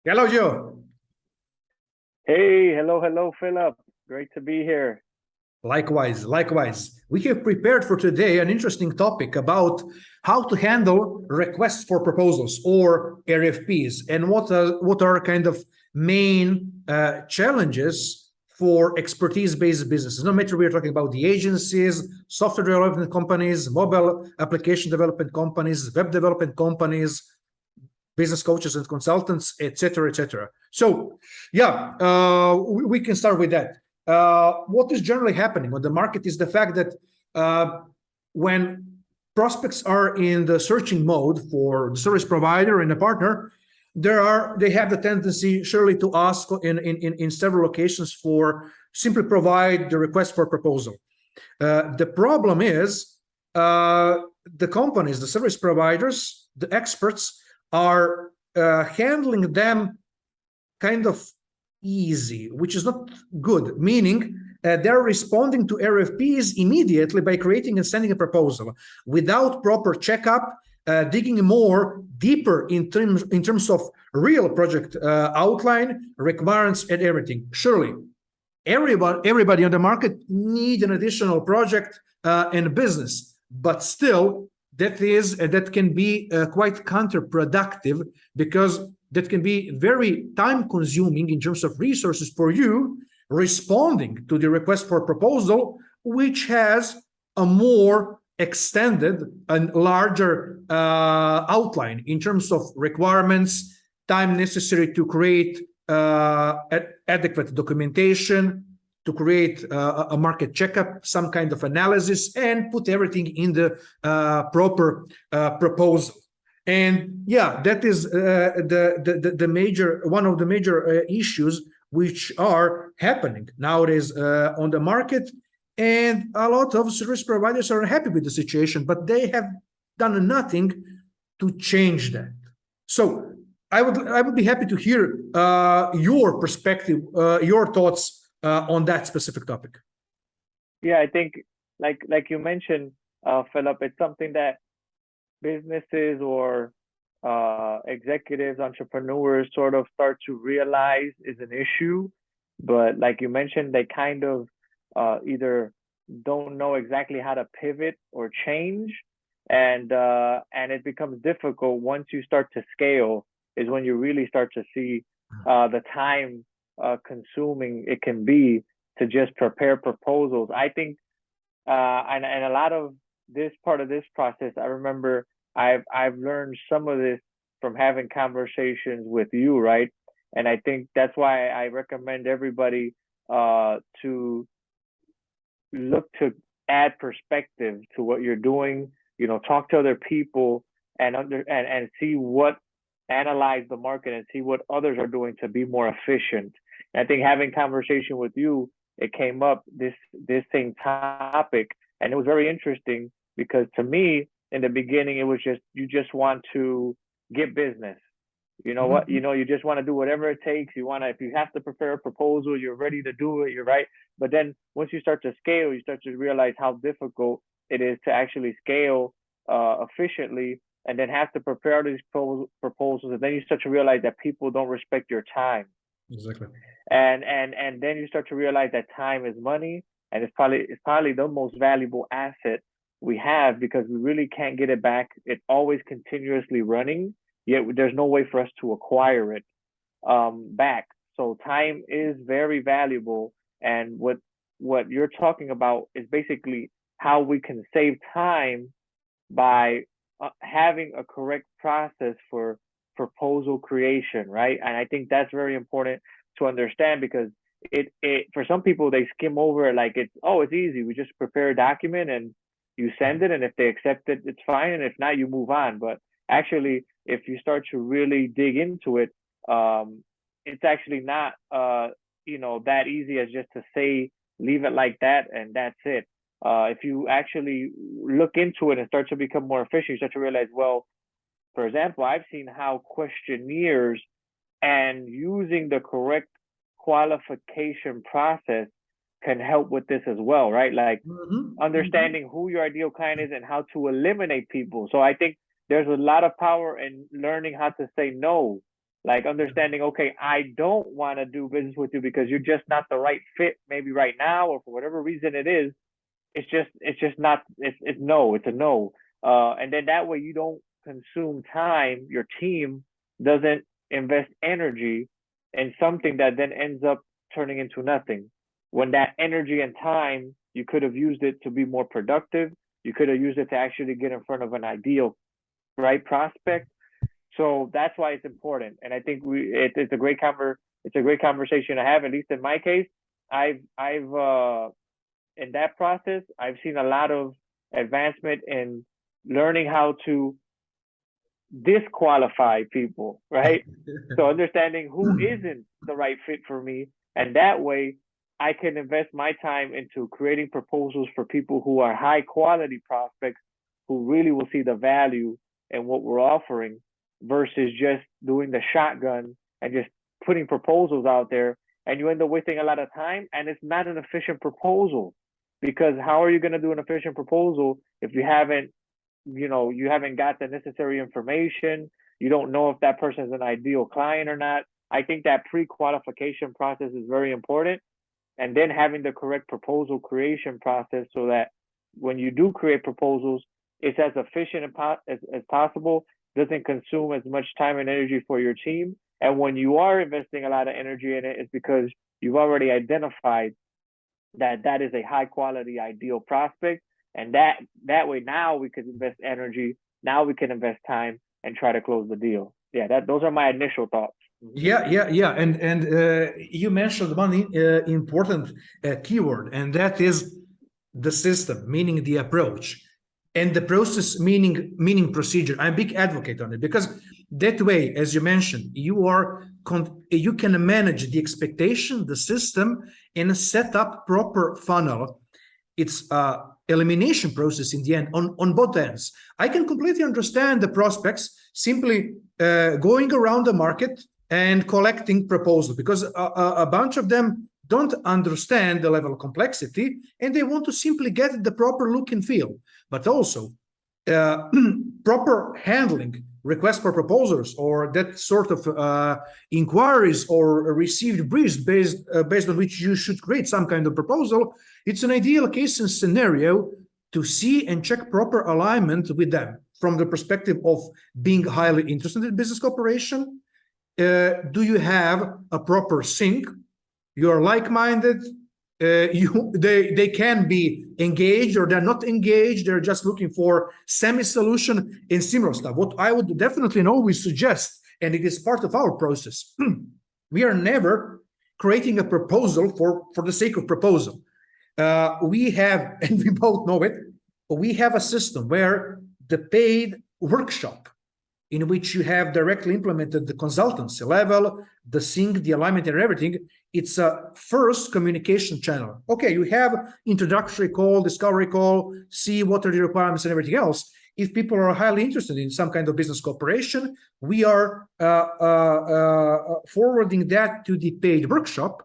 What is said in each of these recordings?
Hello, Joe. Hey, hello, Philip. Great to be here. Likewise, likewise. We have prepared for today an interesting topic about how to handle requests for proposals or RFPs, and what are kind of main challenges for expertise-based businesses. No matter we're talking about the agencies, software development companies, mobile application development companies, web development companies, business coaches and consultants, etc., etc. So, yeah, we can start with that. What is generally happening on the market is the fact that when prospects are in the searching mode for the service provider and a partner, they have the tendency surely to ask in several locations for simply provide the request for proposal. The problem is the companies, the service providers, the experts are handling them kind of easy, which is not good, meaning they're responding to RFPs immediately by creating and sending a proposal without proper checkup, digging more deeper in terms of real project outline, requirements, and everything. Surely, everybody on the market need an additional project and business, but still that can be quite counterproductive, because that can be very time consuming in terms of resources for you responding to the request for proposal, which has a more extended and larger outline in terms of requirements, time necessary to create adequate documentation, to create a market checkup, some kind of analysis, and put everything in the proper proposal. And yeah, that is the major one of the major issues which are happening nowadays on the market. And a lot of service providers are happy with the situation, but they have done nothing to change that. So I would be happy to hear your perspective, your thoughts on that specific topic. Yeah, I think like you mentioned, Philip, it's something that businesses or executives, entrepreneurs sort of start to realize is an issue. But like you mentioned, they kind of either don't know exactly how to pivot or change, and it becomes difficult once you start to scale. Is when you really start to see the time consuming it can be to just prepare proposals. I think, and a lot of this part of this process, I remember I've learned some of this from having conversations with you, right? And I think that's why I recommend everybody to look to add perspective to what you're doing. You know, talk to other people and see what analyze the market and see what others are doing to be more efficient. And I think having conversation with you, it came up this same topic, and it was very interesting because to me in the beginning it was just you just want to get business. You know what? Mhm. You just want to do whatever it takes. You want to, if you have to prepare a proposal, you're ready to do it. You're right. But then once you start to scale, you start to realize how difficult it is to actually scale efficiently, and then have to prepare these proposals. And then you start to realize that people don't respect your time, Exactly. and then you start to realize that time is money, and it's probably the most valuable asset we have, because we really can't get it back. It's always continuously running, yet there's no way for us to acquire it back. So time is very valuable, and what you're talking about is basically how we can save time by having a correct process for proposal creation, right? And I think that's very important to understand, because it for some people, they skim over it like it's easy. We just prepare a document and you send it, and if they accept it, it's fine, and if not, you move on. But actually, if you start to really dig into it, it's actually not that easy as just to say leave it like that and that's it. If you actually look into it and start to become more efficient, you start to realize, well, for example, I've seen how questionnaires and using the correct qualification process can help with this as well, right? Like Mhm. understanding who your ideal client is and how to eliminate people. So I think there's a lot of power in learning how to say no. Like understanding, okay, I don't want to do business with you because you're just not the right fit, maybe right now, or for whatever reason it is. It's just not. It's no. It's a no. And then that way you don't consume time. Your team doesn't invest energy in something that then ends up turning into nothing. When that energy and time, you could have used it to be more productive. You could have used it to actually get in front of an ideal, right, prospect. So that's why it's important. And I think it's a great conversation to have. At least in my case, I've in that process, I've seen a lot of advancement in learning how to disqualify people, right? So understanding who isn't the right fit for me, and that way I can invest my time into creating proposals for people who are high quality prospects who really will see the value in what we're offering versus just doing the shotgun and just putting proposals out there, and you end up wasting a lot of time and it's not an efficient proposal. Because how are you going to do an efficient proposal if you haven't got the necessary information? You don't know if that person is an ideal client or not. I think that pre-qualification process is very important, and then having the correct proposal creation process so that when you do create proposals, it's as efficient as possible, doesn't consume as much time and energy for your team. And when you are investing a lot of energy in it, it's because you've already identified that is a high quality ideal prospect, and that way now we could invest energy, now we can invest time and try to close the deal. Yeah, those are my initial thoughts. Yeah, and you mentioned one important keyword, and that is the system, meaning the approach, and the process, meaning procedure. I'm a big advocate on it because that way, as you mentioned, you can manage the expectation, the system, and set up proper funnel. It's elimination process in the end on both ends. I can completely understand the prospects simply going around the market and collecting proposals because a bunch of them don't understand the level of complexity and they want to simply get the proper look and feel, but also proper handling requests for proposals or that sort of inquiries or received briefs based on which you should create some kind of proposal. It's an ideal case and scenario to see and check proper alignment with them from the perspective of being highly interested in business cooperation. Do you have a proper sync? You're like-minded. They can be engaged or they're not engaged. They're just looking for semi-solution and similar stuff. What I would definitely always suggest, and it is part of our process, we are never creating a proposal for the sake of proposal. We have, and we both know it, we have a system where the paid workshop in which you have directly implemented the consultancy level, the sync, the alignment, and everything. It's a first communication channel. Okay, you have introductory call, discovery call, see what are the requirements and everything else. If people are highly interested in some kind of business cooperation, we are forwarding that to the paid workshop.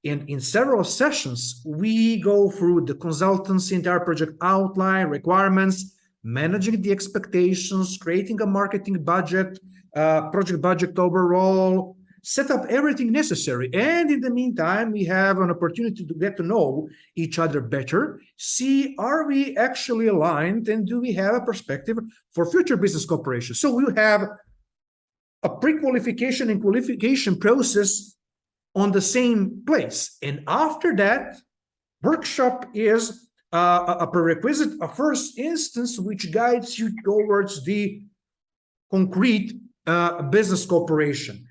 And in several sessions, we go through the consultancy, entire project outline, requirements, managing the expectations, creating a marketing budget, project budget overall, set up everything necessary. And in the meantime, we have an opportunity to get to know each other better, see, are we actually aligned and do we have a perspective for future business cooperation? So we have a pre-qualification and qualification process on the same place. And after that, workshop is a prerequisite, a first instance, which guides you towards the concrete business cooperation.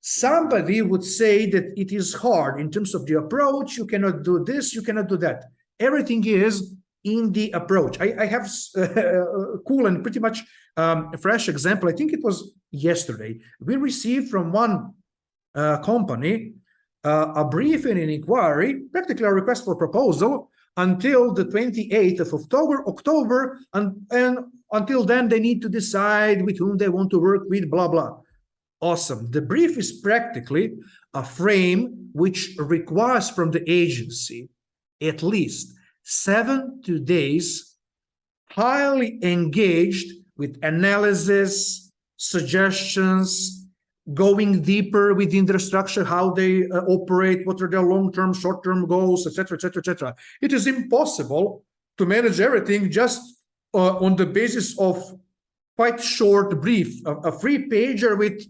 Somebody would say that it is hard in terms of the approach. You cannot do this, you cannot do that. Everything is in the approach. I have a cool and pretty much fresh example. I think it was yesterday. We received from one company a brief and an inquiry, practically a request for proposal, until the 28th of October, and until then they need to decide with whom they want to work with, blah, blah. Awesome. The brief is practically a frame which requires from the agency at least 72 days, highly engaged with analysis, suggestions, going deeper within their structure, how they operate, what are their long-term, short-term goals, etc., etc., etc. It is impossible to manage everything just on the basis of quite short brief, a free pager with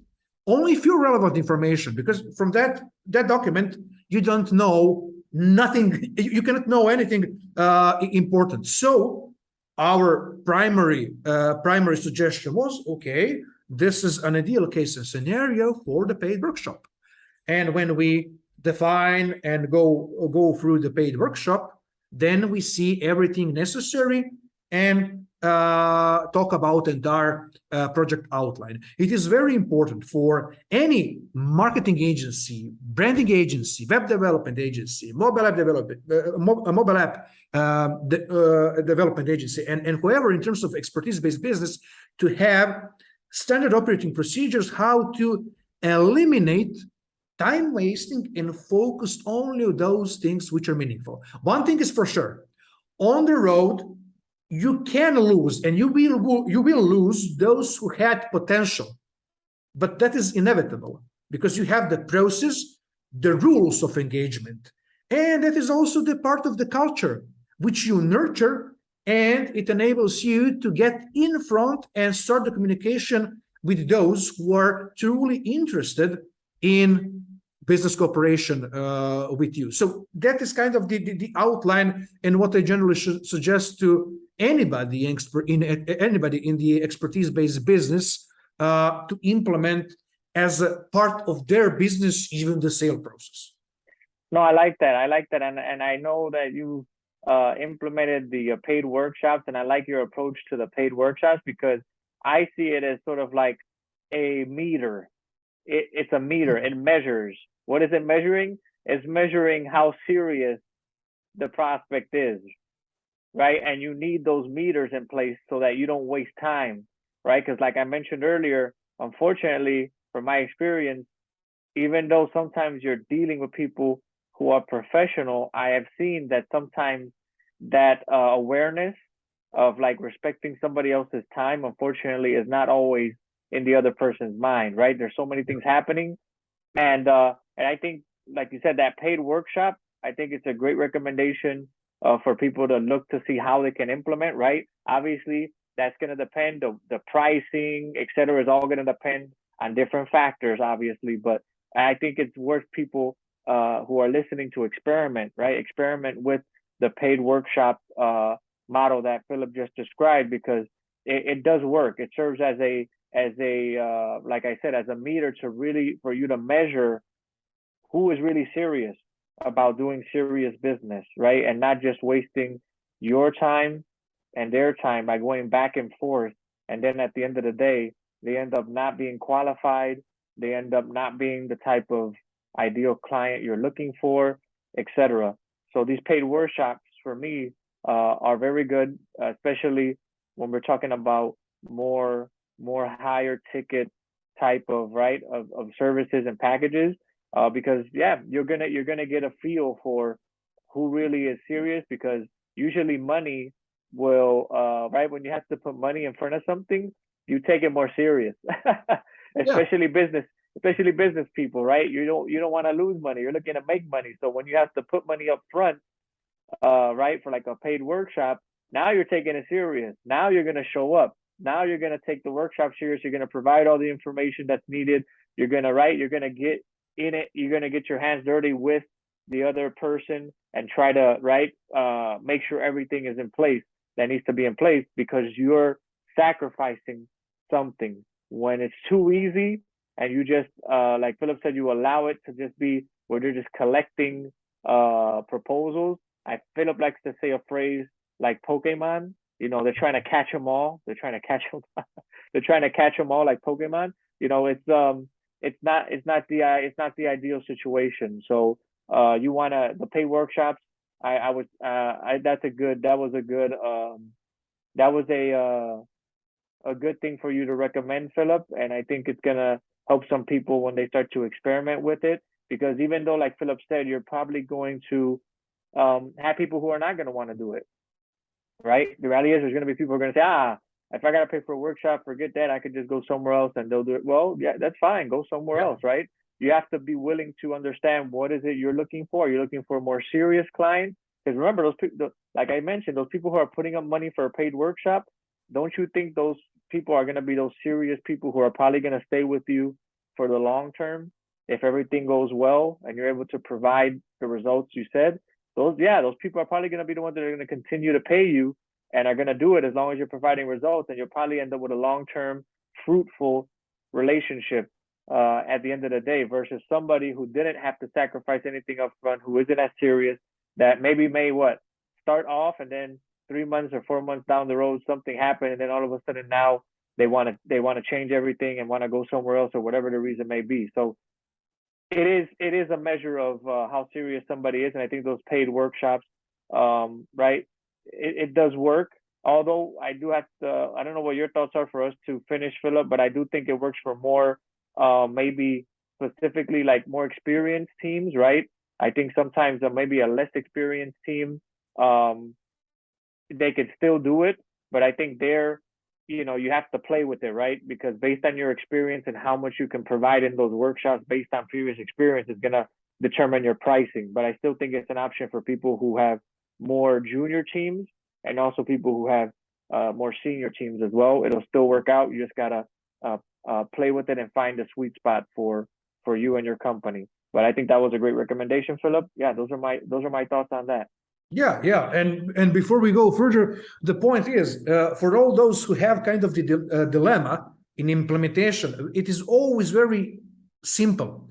only few relevant information, because from that document you don't know nothing, you cannot know anything important. So our primary suggestion was, okay, this is an ideal case scenario for the paid workshop. And when we define and go through the paid workshop, then we see everything necessary and talk about entire project outline. It is very important for any marketing agency, branding agency, web development agency, mobile app development, development agency, and whoever in terms of expertise-based business, to have standard operating procedures, how to eliminate time wasting and focus only on those things which are meaningful. One thing is for sure, on the road, you can lose, and you will lose those who had potential, but that is inevitable because you have the process, the rules of engagement, and that is also the part of the culture which you nurture, and it enables you to get in front and start the communication with those who are truly interested in business cooperation with you. So that is kind of the outline and what I generally suggest to anybody in the expertise-based business to implement as a part of their business, even the sale process. No, I like that. And I know that you implemented the paid workshops, and I like your approach to the paid workshops because I see it as sort of like a meter. It's a meter. It measures. What is it measuring? It's measuring how serious the prospect is, right? And you need those meters in place so that you don't waste time, right? Because like I mentioned earlier, unfortunately, from my experience, even though sometimes you're dealing with people who are professional, I have seen that sometimes that awareness of like respecting somebody else's time, unfortunately, is not always in the other person's mind, right? There's so many things happening. And I think, like you said, that paid workshop, I think it's a great recommendation for people to look to see how they can implement, right? Obviously, that's going to depend, the pricing, et cetera, is all going to depend on different factors, obviously. But I think it's worth people who are listening to experiment, right? Experiment with the paid workshop model that Filip just described, because it does work. It serves as a like I said, as a meter to really, for you to measure who is really serious about doing serious business, right? And not just wasting your time and their time by going back and forth. And then at the end of the day, they end up not being qualified. They end up not being the type of ideal client you're looking for, etc. So these paid workshops for me are very good, especially when we're talking about more higher ticket type of of services and packages, because yeah, you're gonna get a feel for who really is serious, because usually money will when you have to put money in front of something, you take it more serious. especially business people, right? You don't want to lose money, you're looking to make money. So when you have to put money up front, for like a paid workshop, now you're taking it serious. Now you're going to show up. Now you're going to take the workshop serious. You're going to provide all the information that's needed. You're going to get in it. You're going to get your hands dirty with the other person and try to make sure everything is in place that needs to be in place, because you're sacrificing something. When it's too easy and you just like Filip said, you allow it to just be where they're just collecting proposals. Filip likes to say a phrase like Pokemon. You know, they're trying to catch them all. They're trying to catch them. They're trying to catch them all like Pokemon. You know, it's not the ideal situation. So you want to, the paid workshops. That was a good thing for you to recommend, Filip. And I think it's gonna help some people when they start to experiment with it, because even though, like Filip said, you're probably going to have people who are not going to want to do it, right? The reality is there's going to be people who are going to say, If I gotta pay for a workshop, forget that. I could just go somewhere else and they'll do it. Well, yeah, that's fine. Go somewhere else, right? You have to be willing to understand what is it you're looking for. You're looking for a more serious client. Because remember, those people, like I mentioned, those people who are putting up money for a paid workshop, don't you think those people are going to be those serious people who are probably going to stay with you for the long term if everything goes well and you're able to provide the results you said? Those people are probably going to be the ones that are going to continue to pay you and are going to do it as long as you're providing results, and you'll probably end up with a long-term, fruitful relationship at the end of the day, versus somebody who didn't have to sacrifice anything up front, who isn't as serious, that maybe may start off, and then 3 months or 4 months down the road something happened, and then all of a sudden now they want to change everything and want to go somewhere else, or whatever the reason may be. So it is a measure of how serious somebody is, and I think those paid workshops, right, it does work. Although I do have to, I don't know what your thoughts are for us to finish, Philip, but I do think it works for more maybe specifically like more experienced teams, right? I think sometimes maybe a less experienced team, they could still do it, but I think you have to play with it, right? Because based on your experience and how much you can provide in those workshops based on previous experience is going to determine your pricing. But I still think it's an option for people who have more junior teams and also people who have more senior teams as well. It'll still work out. You just got to play with it and find a sweet spot for you and your company. But I think that was a great recommendation, Philip. Yeah, those are my thoughts on that. Yeah. And before we go further, the point is, for all those who have kind of the dilemma in implementation, it is always very simple.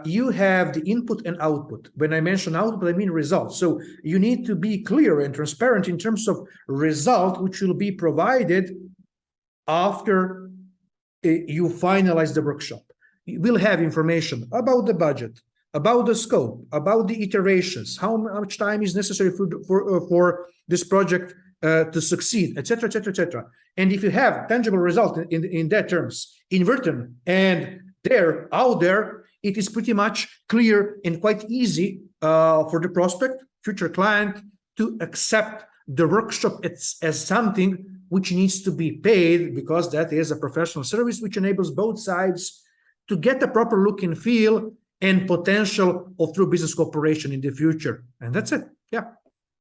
You have the input and output. When I mention output, I mean results. So you need to be clear and transparent in terms of result, which will be provided after you finalize the workshop. You will have information about the budget, about the scope, about the iterations, how much time is necessary for this project to succeed, etc., etc., etc. And if you have tangible result in that terms, in written and out there, it is pretty much clear and quite easy for the prospect, future client, to accept the workshop as something which needs to be paid, because that is a professional service which enables both sides to get the proper look and feel and potential of true business cooperation in the future. And that's it. Yeah.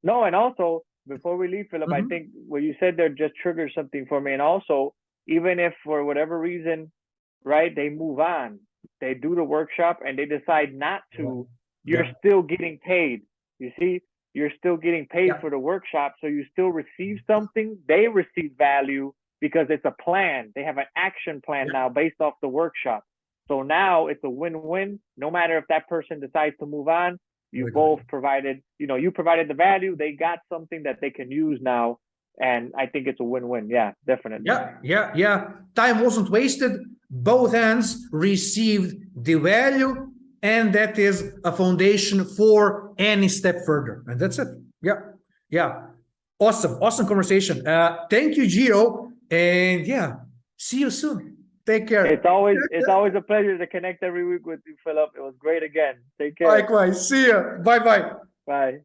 No, and also, before we leave, Philip, I think what you said there just triggered something for me. And also, even if for whatever reason, right, they move on, they do the workshop and they decide not to, you're still getting paid. You see, you're still getting paid for the workshop. So you still receive something. They receive value because it's a plan. They have an action plan now based off the workshop. So now it's a win-win. No matter if that person decides to move on, you both provided, you provided the value, they got something that they can use now. And I think it's a win-win. Yeah, definitely. Yeah. Time wasn't wasted. Both ends received the value, and that is a foundation for any step further. And that's it. Yeah. Awesome conversation. Thank you, Gio. And see you soon. Take care. It's always a pleasure to connect every week with you, Philip. It was great again. Take care. Likewise. See you. Bye. Bye.